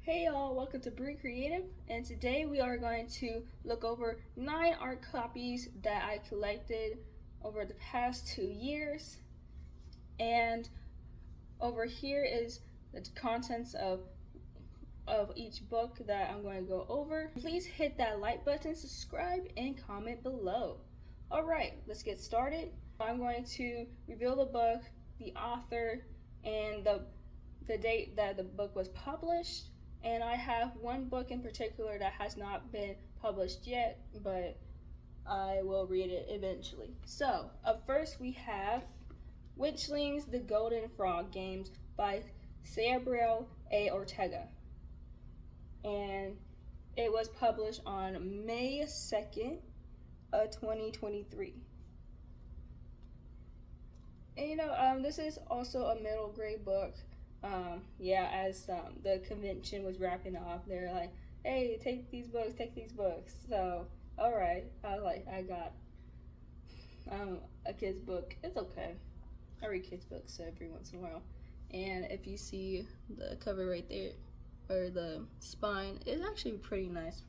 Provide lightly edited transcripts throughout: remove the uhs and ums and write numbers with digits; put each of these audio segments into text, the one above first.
Hey y'all, welcome to Brew Creative, and today we are going to look over 9 art copies that I collected over the past 2 years. And over here is the contents of each book that I'm going to go over. Please hit that like button, subscribe, and comment below. Alright, let's get started. I'm going to reveal the book, the author, and the date that the book was published. And I have one book in particular that has not been published yet, but I will read it eventually. So, up first we have Witchlings, The Golden Frog Games by Gabriel A. Ortega. And it was published on May 2nd of 2023. And this is also a middle grade book. As the convention was wrapping up, they're like, hey, take these books. So, alright, I got a kid's book. It's okay. I read kids' books every once in a while. And if you see the cover right there, or the spine, it's actually pretty nice.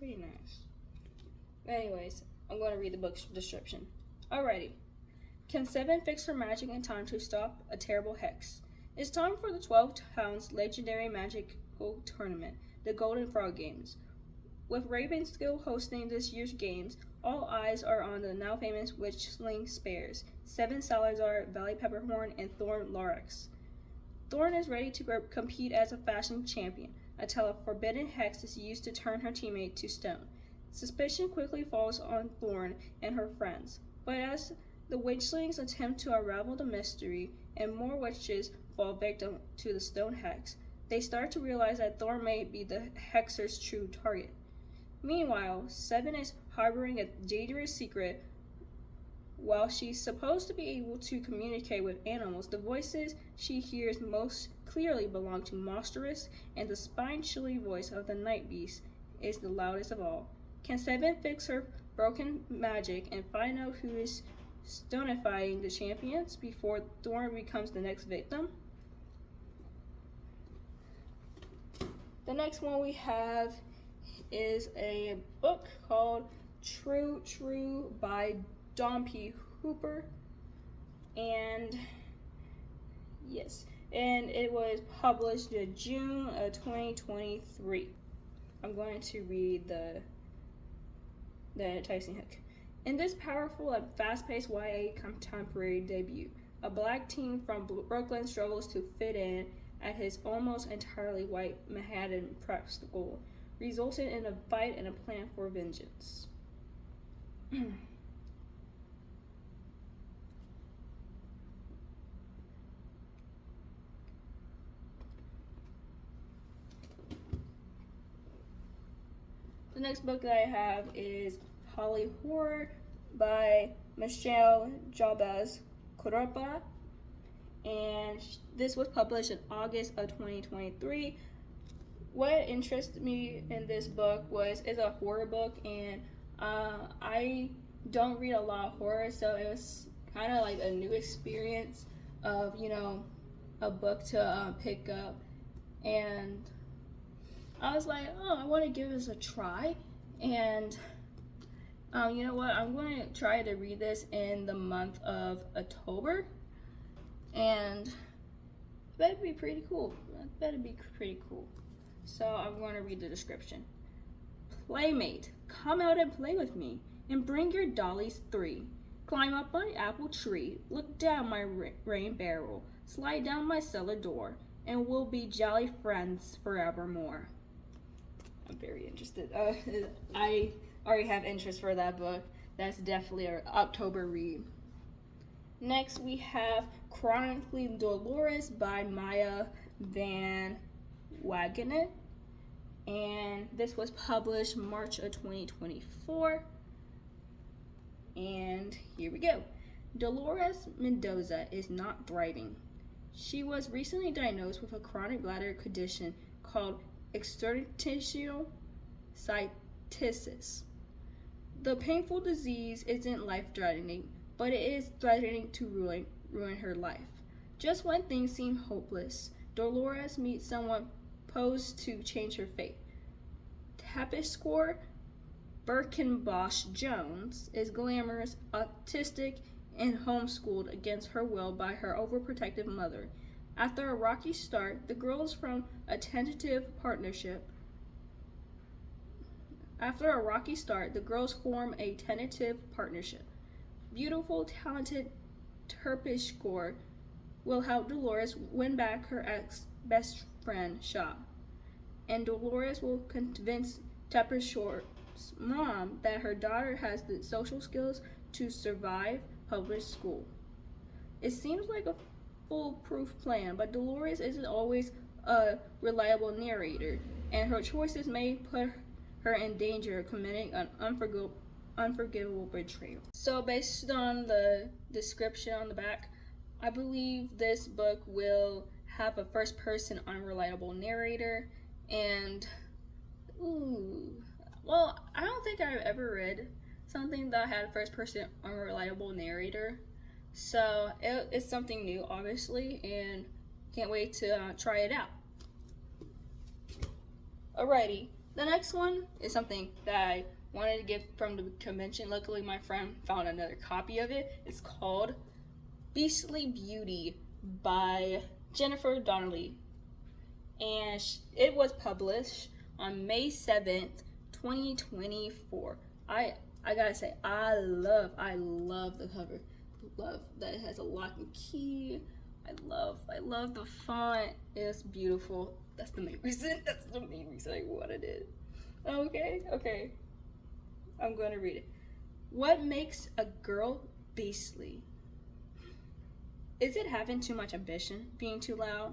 Anyways, I'm going to read the book's description. Alrighty. Can 7 fix her magic in time to stop a terrible hex? It's time for the 12 Towns legendary magical tournament, the Golden Frog Games. With Ravenskill hosting this year's games, all eyes are on the now famous Witchling Spares, 7 Salazar, Valley Pepperhorn, and Thorn Larix. Thorn is ready to compete as a fashion champion until a forbidden hex is used to turn her teammate to stone. Suspicion quickly falls on Thorn and her friends, but as the Witchlings attempt to unravel the mystery and more witches fall victim to the stone hex, they start to realize that Thorn may be the hexer's true target. Meanwhile, 7 is harboring a dangerous secret. While she's supposed to be able to communicate with animals, the voices she hears most clearly belong to Monstrous, and the spine-chilly voice of the Night Beast is the loudest of all. Can 7 fix her broken magic and find out who is stonifying the champions before Thorn becomes the next victim? The next one we have is a book called True by Don P. Hooper, and it was published in June of 2023. I'm going to read the enticing hook. In this powerful and fast-paced YA contemporary debut, a black teen from Brooklyn struggles to fit in at his almost entirely white Manhattan prep school, resulting in a fight and a plan for vengeance. The next book that I have is Holy Horror by Michelle Jabez Cordoba, and this was published in August of 2023. What interested me in this book it's a horror book, and I don't read a lot of horror, so it was kind of like a new experience of a book to pick up, and I was like, oh, I want to give this a try. And you know what, I'm going to try to read this in the month of October, and it better be pretty cool. So I'm going to read the description. Playmate, come out and play with me, and bring your dollies 3. Climb up my apple tree, look down my rain barrel, slide down my cellar door, and we'll be jolly friends forevermore. I'm very interested. I already have interest for that book. That's definitely an October read. Next, we have Chronically Dolores by Maya Van Wagenen, and this was published March of 2024. And here we go. Dolores Mendoza is not thriving. She was recently diagnosed with a chronic bladder condition called exertional cystitis. The painful disease isn't life-threatening, but it is threatening to ruin her life. Just when things seem hopeless, Dolores meets someone posed to change her fate. Tapiscore Birkenbosch Jones is glamorous, autistic, and homeschooled against her will by her overprotective mother. After a rocky start, the girls form a tentative partnership. Beautiful, talented Terpsichore will help Dolores win back her ex-best friend, Shaw. And Dolores will convince Terpsichore's mom that her daughter has the social skills to survive public school. It seems like a foolproof plan, but Dolores isn't always a reliable narrator, and her choices may put her in danger of committing an unforgivable betrayal. So based on the description on the back, I believe this book will have a first-person unreliable narrator, and well, I don't think I've ever read something that had a first-person unreliable narrator, so it's something new, obviously, and can't wait to try it out. Alrighty, the next one is something that I wanted to get from the convention. Luckily, my friend found another copy of it. It's called Beastly Beauty by Jennifer Donnelly, and it was published on May 7th, 2024. I gotta say, I love the cover. Love that it has a lock and key. I love the font. It's beautiful. That's the main reason I wanted it. Okay. I'm going to read it. What makes a girl beastly? Is it having too much ambition, being too loud,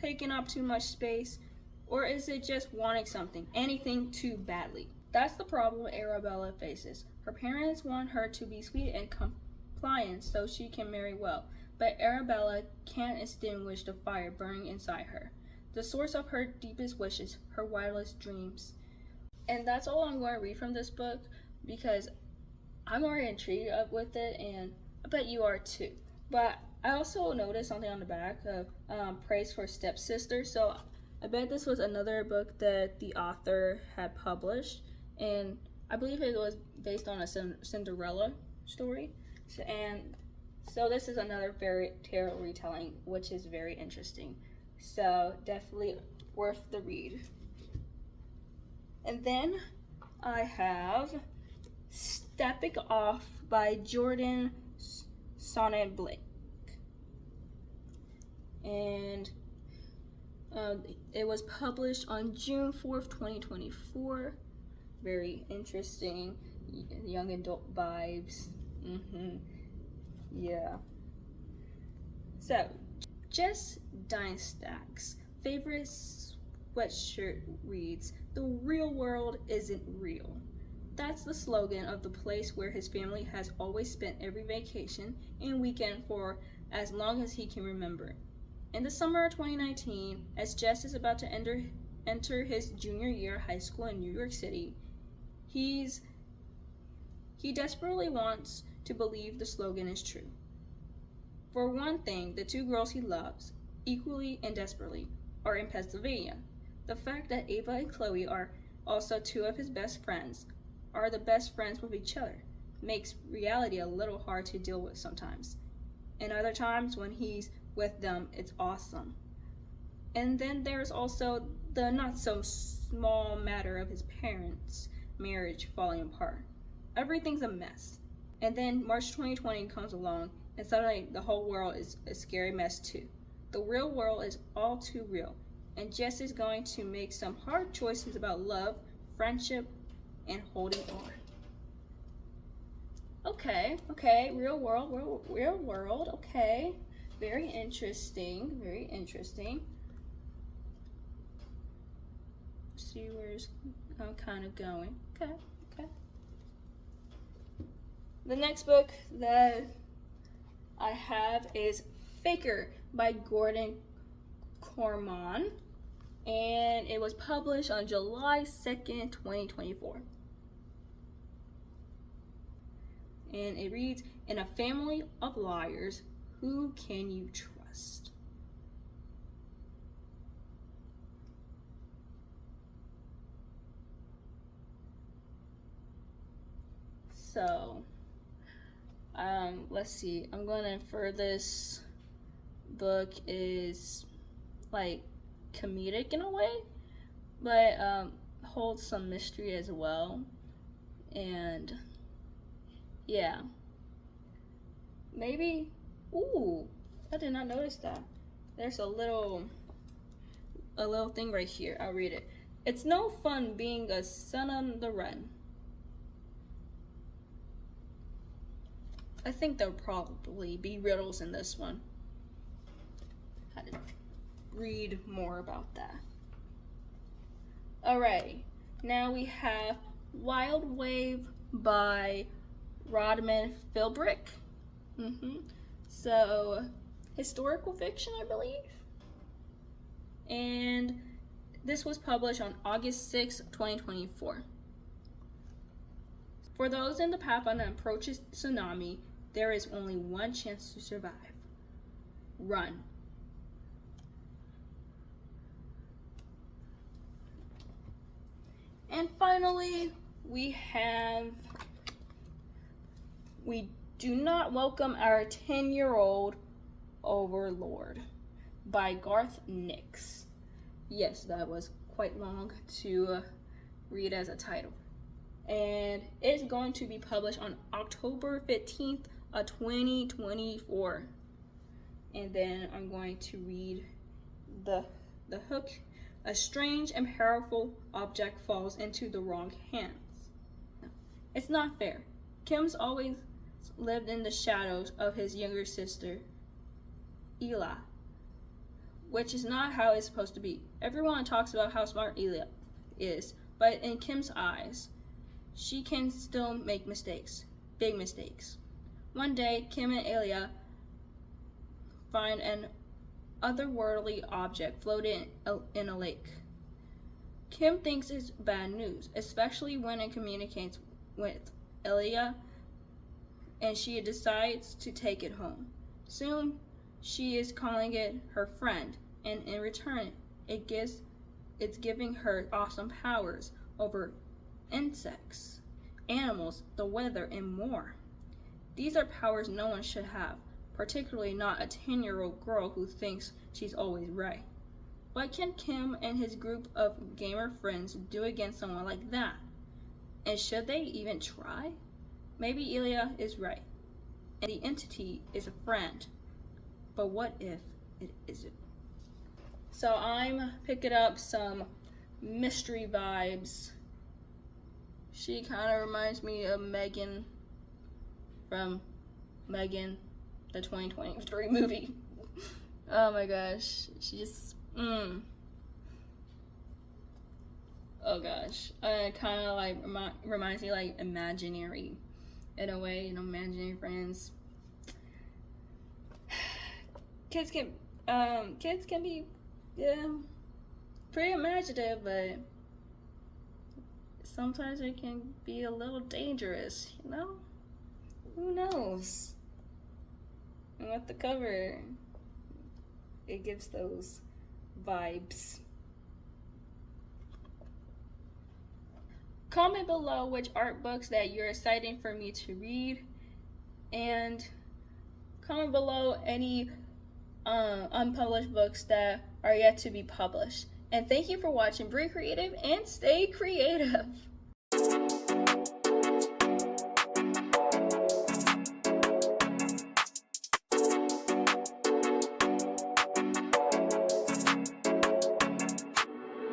taking up too much space, or is it just wanting anything too badly? That's the problem Arabella faces. Her parents want her to be sweet and compliant so she can marry well, but Arabella can't extinguish the fire burning inside her, the source of her deepest wishes, her wildest dreams. And that's all I'm going to read from this book, because I'm already intrigued with it, and I bet you are too. But I also noticed something on the back of praise for stepsister, so I bet this was another book that the author had published, and I believe it was based on a Cinderella story. So this is another fairy tale retelling, which is very interesting. So definitely worth the read. And then I have Stepping Off by Jordan Sonnet Blake. And it was published on June 4th, 2024. Very interesting, young adult vibes. Yeah. So, Jess Dienstag's favorite sweatshirt reads, "The real world isn't real." That's the slogan of the place where his family has always spent every vacation and weekend for as long as he can remember. In the summer of 2019, as Jess is about to enter his junior year of high school in New York City, he desperately wants to believe the slogan is true. For one thing, the two girls he loves, equally and desperately, are in Pennsylvania. The fact that Ava and Chloe are also two of his best friends, are the best friends with each other, makes reality a little hard to deal with sometimes. And other times when he's with them, it's awesome. And then there's also the not so small matter of his parents' marriage falling apart. Everything's a mess. And then March 2020 comes along, and suddenly the whole world is a scary mess too. The real world is all too real, and Jess is going to make some hard choices about love, friendship, and holding on. Okay, real world, okay. Very interesting. See where I'm kind of going. Okay. The next book that I have is Faker by Gordon Corman, and it was published on July 2nd, 2024. And it reads, "In a family of liars, who can you trust?" So, let's see. I'm gonna, for this book is like comedic in a way, but holds some mystery as well. And yeah, maybe, ooh, I did not notice that. There's a little thing right here. I'll read it. It's no fun being a son on the run. I think there'll probably be riddles in this one. I had to read more about that. Alrighty, now we have Wild Wave by Rodman Philbrick. So, historical fiction, I believe. And this was published on August 6, 2024. For those in the path on an approaching tsunami, there is only one chance to survive. Run. And finally, we do not welcome our 10-year-old Overlord by Garth Nix. Yes, that was quite long to read as a title. And it's going to be published on October 15th of 2024. And then I'm going to read the hook. A strange and powerful object falls into the wrong hands. It's not fair. Kim's always lived in the shadows of his younger sister, Eli, which is not how it's supposed to be. Everyone talks about how smart Eli is, but in Kim's eyes, she can still make mistakes, big mistakes. One day, Kim and Elia find an otherworldly object floating in a lake. Kim thinks it's bad news, especially when it communicates with Elia, and she decides to take it home. Soon, she is calling it her friend, and in return, it's giving her awesome powers over insects, animals, the weather, and more. These are powers no one should have, particularly not a 10-year-old girl who thinks she's always right. What can Kim and his group of gamer friends do against someone like that? And should they even try? Maybe Elia is right, and the entity is a friend. But what if it isn't? So I'm picking up some mystery vibes. She kind of reminds me of Megan from Megan, the 2023 movie. Oh my gosh, she just, oh gosh, kind of like reminds me like Imaginary, in a way, Imaginary Friends. Kids can be, pretty imaginative, but sometimes it can be a little dangerous, Who knows? And with the cover, it gives those vibes. Comment below which art books that you're excited for me to read, and comment below any unpublished books that are yet to be published. And thank you for watching. Be creative and stay creative.